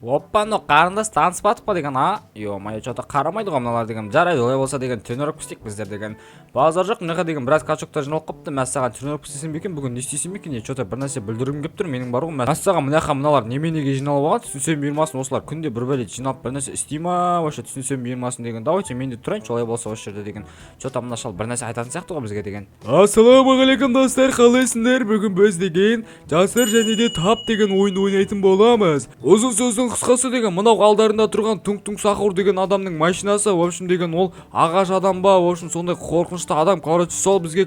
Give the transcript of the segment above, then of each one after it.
Оппа, но қарындас таныспадық па деген, Ё-моё, что-то қарамайды ғой мыналар деген. Жарайды, олай болса деген тренировка істейік біздер деген. Базар жоқ, мынақа деген біраз качоктар жиналып қапты. Мен саған тренировка істесем бе екен, бүгін не істесем бе екен? Что-то бір нәрсе бүлдіргім келіп тұр менің бар ғой. Мен саған мынақа мыналар неменеге жиналып алған? Түсінсем бұйырмасын, осылар күнде бір бәле жиналып бір нәрсе істей ма? Вообще түсінсем бұйырмасын деген. Давайте мен де тұрайыншы, олай болса осы жерде деген. Что-то мына шал бір нәрсе айтатын сияқты ғой бізге деген. Ассалаумағалейкум достар, қалайсыңдар? Бүгін біз деген жастар және де тап деген ойын ойнайтын боламыз. Ұзын сөздің қысқасы деген мынау алдарында тұрған Туң-Туң Сахур деген адамның машинасы, в общем деген ол ағаш адам ба, в общем сондай қорқынышты адам. Короче, сол бізге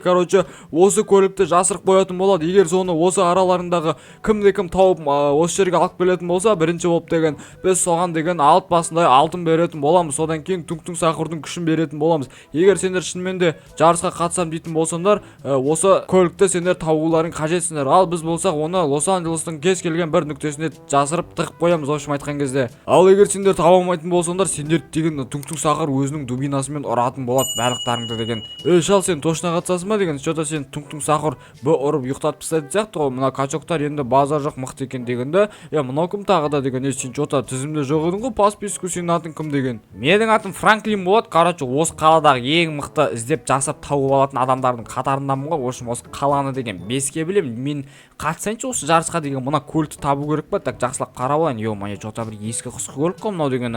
осы көлікті жасырып қоятын болады. Егер соны осы араларындағы кім тауып осы жерге алып келетін болса, бірінші болып деген біз соған деген алып басындай алтын беретін боламыз. Содан кейін Туң-Туң Сахурдың күшін беретін боламыз. Егер сендер шынымен де жарысқа қатысам дейтін болсаңдар, осы көлікті сендер табуларың қажетсіңдер. Ал біз болсақ оны Лос-Анджелестің кез келген бір нүктесіне жасырып тығып қоямыз, в общем айтқан кезде. Ал егер сендер таба алмайтын болсаңдар, сендер деген Туң-Туң Сахур өзінің дубинасымен ұратын болады барлықтарыңды деген. Шал, сен точно қатысасың ба деген? Что-то сен Туң-Туң Сахур ұрып ұйықтатып тастайтын сияқты ғой. Мына качоктар енді базар жоқ мықты екен дегенде, мынау кім тағы да деген. Сен что-то тізімде жоқ едің ғой, подписку, сенің атың кім деген? Менің атым Франклин болады. Короче, осы қаладағы ең мықты іздеп жасап тауып алатын адамдардың қатарындамын ғой. В общем, осы қаланы деген 5-ке білем. Мен қатысайыншы осы жарысқа деген. Мына көлікті табу керек па? Так жақсылап қарап алайын. Ё-моё, что-то бір ескі құсқы көлік қой мынау деген,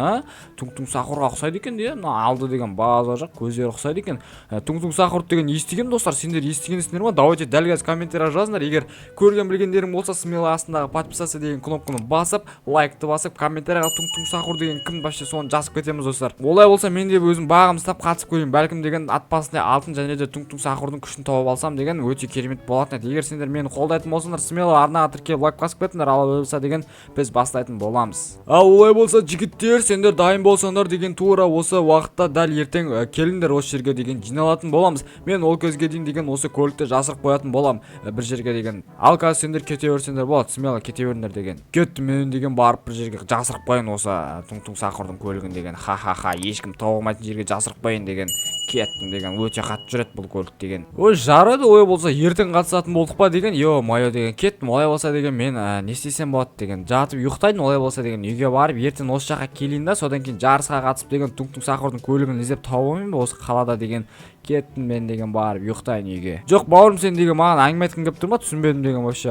Туң-Туң Сахурға ұқсайды екен де. Мына алды деген базар жоқ, көздері ұқсайды екен. Туң-Туң Сахур деген естіген достар, сендер естігенсіңдер ма? Давайте дәл қазір комментарияға жазыңдар. Егер көрген білгендерің болса, смело астындағы подписаться деген кнопканы басып, лайкты басып, комментарияға Туң-Туң Сахур деген кім вообще соны жазып кетеміз достар. Олай болса мен де өзім бағым ұстап қатысып көрейін. Бәлкім деген ат басында алтын және де Туң-Туң Сахурдың күшін тауып алсам деген өте керемет болатын еді. Егер сендер мені қолдайтын болсаңдар, смело арнаға тіркеліп лайк басып кетіңдер. Ал болса деген біз бастайтын боламыз. Ал олай болса жігіттер, сендер дайын болсаңдар деген тура осы уақытта дәл ертең келіңдер осы жерге деген жиналатын боламыз. Мен ол кезге дейін деген осы көлікті жасырып қоятын болам бір жерге деген. Ал қазір сендер кете берсеңдер болады, смело кете беріңдер деген. Кеттім мен деген барып бір жерге жасырып қояйын осы Туң-Туң Сахурдың көлігін деген. Ха-ха-ха, ешкім тауа алмайтын жерге жасырып қояйын деген. Кеттім деген, өте қатты жүреді бұл көлік деген. Ой, жарайды, ой болса ертең қатысатын болдық па деген. Ё-моё деген, кеттім. Олай болса деген мен не істесем болады деген. Жатып ұйықтайын, олай болса деген үйге барып ертең осы жаққа келейін да, содан кейін жарысқа қатысып деген Туң-Туң Сахурдың көлігін іздеп тауып алмайын ба осы қалада деген. Кеттім мен деген барып ұйықтайын үйге. Жоқ бауырым, сен деген маған әңгіме айтқың келіп тұр ма? Түсінбедім деген вообще.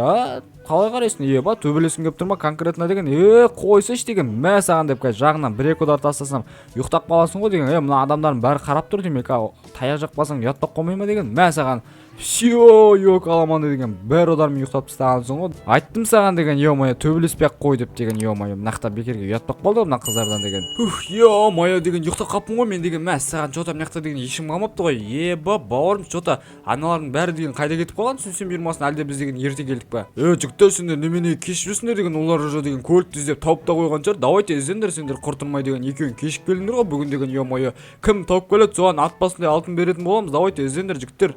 Қалай қарайсың? Ба, төбелескің келіп тұр ма конкретно деген. Қойсайшы деген. Мә саған деп қазір жағынан бір-екі удар тастасам ұйықтап қаласың ғой деген. Мына адамдардың бәрі қарап тұр демек. Таяқ жақпасаң ұятпақ қоймай ма деген. Мә саған Всё, yok аламан деген бір удармен ұйықтап тастағансың ғой. Айттым саған деген, ё-моё, төбелеспей-ақ қой деп деген, ё-моё, мынақта бекерге ұятпақ болды мына қыздардан деген. Ё-моё деген ұйықтап қаппын ғой мен деген. Мә саған что-то мынақта деген ешкім қалмапты ғой. Бауырым, что-то аналардың бәрі деген қайда кетіп қалған? Түсінсем бұйырмасын, әлде біз деген ерте келдік па? Жігіттер, сендер неменеге кеш жүрсіңдер деген, олар уже деген көлікті іздеп тауып та қойған шығар. Давайте іздеңдер сендер құртылмай деген. Екеуің кешіп келдіңдер ғой бүгін деген, ё-моё. Кім тауып келеді, соған ат басындай алтын беретін боламыз. Давайте іздеңдер жігіттер.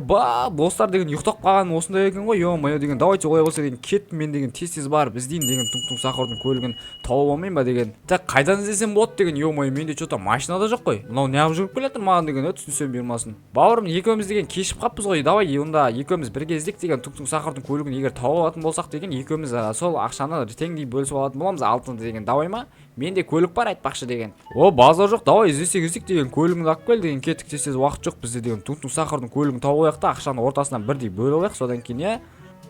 Достар деген ұйықтап қалған осындай екен ғой, ё-моё деген. Давайте олай болса деген кеттім мен деген тез барып іздейін деген Туң-Туң Сахурдың көлігін тауып алмайын ба деген. Так қайдан іздесем болады деген, ё-моё, менде что-то машинада жоқ қой. Мынау неғып жүріп келе жатыр маған деген, түсінсем бұйырмасын. Бауырым, екеуміз деген кешіп қаппыз ғой. Давай онда екеуміз бірге іздейік деген Туң-Туң Сахурдың көлігін егер тауып алатын болсақ деген, екеуміз сол ақшаны теңдей бөлісіп алатын боламыз, алтынды деген. Давай ма? Менде көлік бар айтпақшы деген. Базар жоқ, давай іздесек деген, көлігіңді алып кел деген. Кеттік тез уақыт жоқ бізде деген. Туң-Туң Сахурдың көлігін тауып алайық та ақшаны ортасынан бірдей бөліп алайық, содан кейін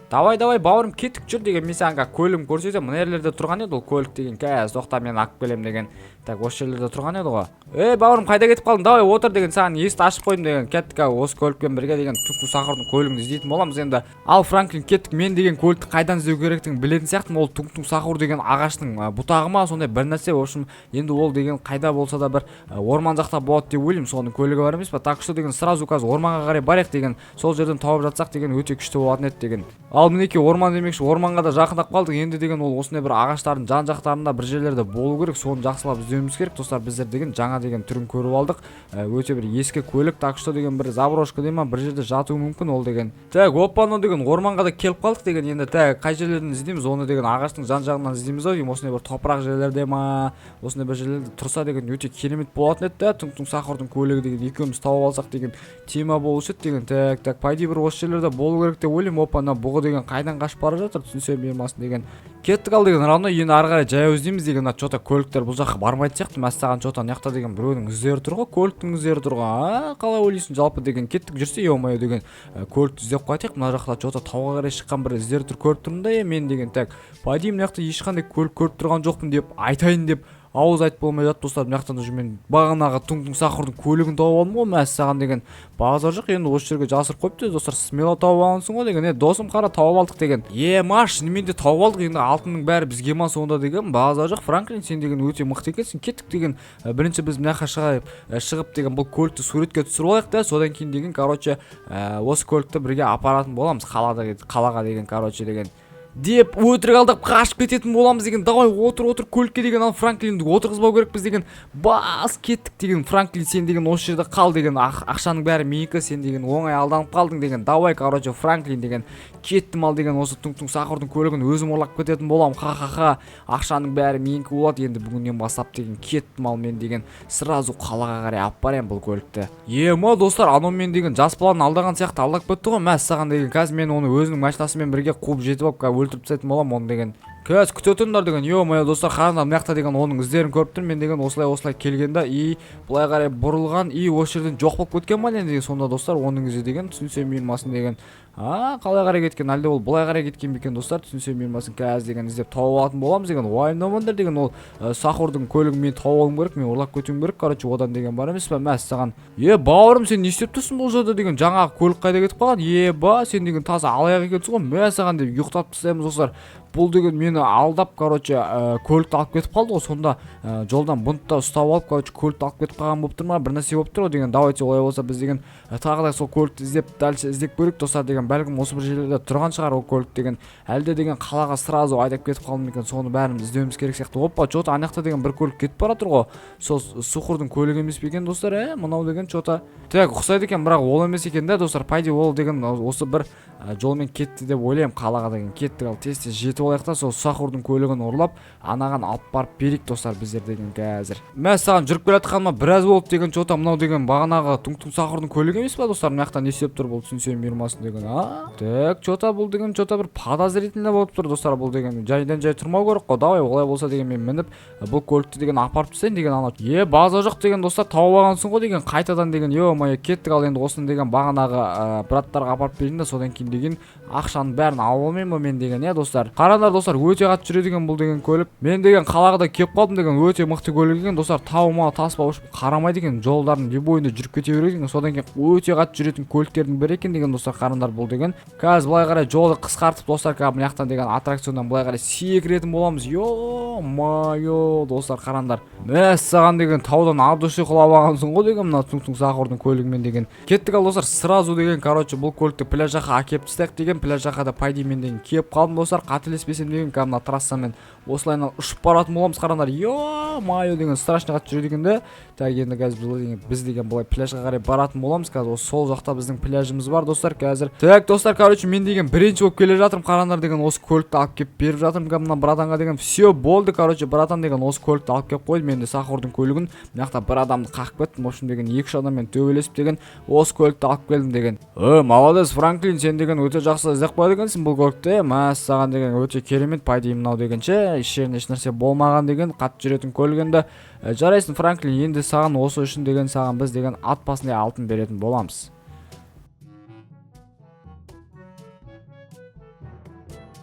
Давай бауырым кеттік жүр деген. Мен саған көлігім көрсетем. Мына жерлерде тұрған еді ол көлік деген. Қазір тоқта мен алып келем деген. Так осы жерлерде тұрған еді ғой. Бауырым қайда кетіп қалдың? Давай отыр деген, саған есікті ашып қойдым деген. Кеттік осы көлікпен бірге деген Туң-Туң Сахурдың көлігін іздейтін боламыз енді. Ал Франклин, кеттік. Мен деген көлікті қайдан іздеу керектігін білетін сияқтымын. Ол Туң-Туң Сахур деген ағаштың бұтағы ма, сондай бір нәрсе. В общем, енді ол деген қайда болса да бір орман жақта болады деп ойлаймын. Соның көлігі бар емес па? Так что деген сразу қазір орманға қарай барайық деген. Сол жерден тауып жатсақ деген өте күшті болатын еді деген. Ал мінекей орман демекші, орманға да жақындап қалдық. Енді деген ол осындай бір ағаштардың жан-жақтарында бір жерлерде болу керек. Соны жақсылап іздеуіміз керек достар. Біздер деген жаңа деген түрін көріп алдық. Өте бір ескі көлік, так что деген бір заброшка дей ма, бір жерде жатуы мүмкін ол деген. Так, оппаны деген орманға да келіп қалдық деген. Енді так қай жерлерден іздейміз? Оны деген ағаштың жан-жағынан іздейміз ау деймін. Осындай бір топырақ жерлерде ма, осындай бір жерлерде тұрса деген өте керемет болатын еді. Туң-Туң Сахурдың көлігі деген екеуміз тауып алсақ деген тема болушы еді деген. Так, пойди бір осы жерлерде болу керек деп ойлаймын. Оппаны бұғы деген қайдан қашып бара жатыр түсінсем бермасын деген. Кеттік ал деген равно енді ары қарай жаяу іздейміз деген. Мына чота көліктер бұл жаққа бармайтын сияқты. Мәссаған чота мына жақта деген біреудің іздері тұр ғой, көліктің іздері тұр ғой. Қалай ойлайсың жалпы деген. Кеттік жүрсе е-мое деген көлікті іздеп қайтайық. Мына жақта чота тауға қарай шыққан бір іздері тұр көріп тұрмын да мен деген. Так по идее мына жақта ешқандай көлік көріп тұрған жоқпын деп айтайын деп ауыз айтып болмай жатты достар. Мына жақтан уже мен бағанағы Туң-Туң Сақұрдың көлігін тауып алдым ғой. Мәссаған деген базар жоқ енді осы жерге жасырып қойыпты достар. Смело тауып алғансың ғой деген. Досым қара тауып алдық деген. Маш шынымен де тауып алдық енді алтынның бәрі бізге ма сонда деген. Базар жоқ. Франклин сен деген өте мықты екенсің. Кеттік деген. Бірінші біз мына жаққа шығып деген бұл көлікті суретке түсіріп алайық та содан кейін деген короче осы көлікті бірге апаратын боламыз қалаға деген короче деген. Деп өтірік алдап қашып кететін боламыз деген. Давай отыр көлікке деген. Ал Франклинді отырғызбау керекпіз деген. Бас кеттік деген. Франклин сен деген осы жерде қал деген. Ақшаның бәрі менікі, сен деген оңай алданып қалдың деген. Давай короче Франклин деген. Кеттім ал деген. Осы Туң-Туң Сақұрдың көлігін өзім ұрлап кететін болам. Ха. Ақшаның бәрі менікі болады енді бүгіннен бастап деген. Кеттім ал мен деген. Сразу қалаға қарай алып барайын бұл көлікті. Достар, анау мен деген жас баланы алдаған сияқты алдап кетті ғой. Мәссаған деген. Қазір мен оны өзінің машинасымен бірге қуып жетіп алып өлтіріп тастайтын болам оны деген. Көз күтетіңдер деген. Е-мое достар, қараңдар мына жақта деген оның іздерін көріп тұрмын мен деген. Осылай келгенде былай қарай бұрылған осы жерден жоқ болып кеткен ба деген. Сонда достар оның ізі деген түсінсем бермасын деген. Қалай қарай кеткен әлде ол былай қарай кеткен бе екен достар түсінсем бермасын. Қазір деген іздеп тауып алатын боламыз деген. Уайымдамаңдар деген. Ол Сақұрдың көлігін мен тауып алуым керек, мен ұрлап кетуім керек. Короче одан деген бар емес пе? Мәссаған. Бауырым сен не істеп тұрсың бұл жерде деген. Жаңағы көлік қайда кетіп қалған? Сен деген таза алаяқ екенсің ғой. Мәссаған деп ұйықтатып тастаймыз достар. Бұл деген мені алдап короче көлікті алып кетіп қалды ғой. Сонда жолдан бұнтта ұстап алып короче көлікті алып кетіп қалған болып тұр ма? Бір нәрсе болып тұр ғой деген. Давайте олай болса біз деген тағы да сол көлікті дальше іздеп көрейік достар деген. Бәлкім осы бір жерлерде тұрған шығар ол көлік деген. Әлде деген қалаға сразу айдап кетіп қалды екен. Соны бәріміз іздеуіміз керек сияқты. Опа, чота ана жақта деген бір көлік кетіп бара тұр ғой. Сол Сақұрдың көлігі емес пе екен достар? Мынау деген чота. Так ұқсайды екен, бірақ ол емес екен да достар. Пайда ол деген осы бір жолмен кетті деп ойлаймын қалаға деген. Кеттік ал тез жетіп алайық та сол Сақұрдың көлігін ұрлап анаған алып барып берейік достар біздер деген қазір. Мәссаған жүріп келе жатқаныма біраз болды деген чота. Мынау деген бағанағы Туң-Туң Сақұрдың көлігі емес па достар? Мына жақта не істеп тұр бұл түсінсем бермасын деген. Так чота бұл деген чота бір подозрительно болып тұр достар. Бұл деген жайдан жай тұрмау керек қой. Давай олай болса деген мен мініп бұл көлікті деген апарып тастайын деген. Анау база жоқ деген достар, тауып алғансың ғой деген. Қайтадан деген е-мое кеттік ал енді осыны деген бағанағы браттарға апарып берейін да содан кейін деген ақшаның бәрін алып алмаймын ба мен деген. Достар қараңдар достар, өте қатты жүреді екен бұл деген көлік. Мен деген қалаға да келіп қалдым деген. Өте мықты көлік екен достар. Тауыма таспа ұшып қарамайды екен. Жолдардың не бойында жүріп кете береді екен. Содан кейін өте қатты жүретін көліктердің бірі екен деген достар. Қараңдар бұл деген. Қазір былай қарай жолды қысқартып достар, мына жақтан деген аттракционнан былай қарай секіретін боламыз. Йо-майо достар қараңдар. Мәссаған деген таудан ат үстіне құлап алғансың ғой деген мына Туң-Туң Сақұрдың көлігімен деген. Кеттік ал достар, сразу деген короче бұл көлікті пляж жаққа әкеліп тастайық деген. Пляж жаққа да пайдемен деген келіп қалдым достар. Қателеспесем деген мына трассамен осылайынан ұшып баратын боламыз. Қараңдар. Йо-майо деген страшно қатты жүреді екен да. Так енді қазір біз деген былай пляжға қарай баратын боламыз. Қазір сол жақта біздің пляжымыз бар достар қазір. Так достар, короче мен деген бірінші болып келе жатырмын. Қараңдар деген осы көлікті алып келіп беріп жатырмын мына братанға деген. Все болды короче, братан деген осы көлікті алып келіп қойды. Мен де Сақұрдың көлігін мына жақта бір адамды қағып кеттім. В общем деген 2-3 адаммен төбелесіп деген осы көлікті алып келдім деген. Молодец Франклин, сен деген өте жақсы іздеп қойды екенсің бұл көлікті. Мәссаған деген өте керемет. Пайда мынау дегенше еш нәрсе болмаған деген. Қатты жүретін көлік енді. Жарайсың Франклин, енді саған осы үшін деген саған біз деген ат басындай алтын беретін боламыз.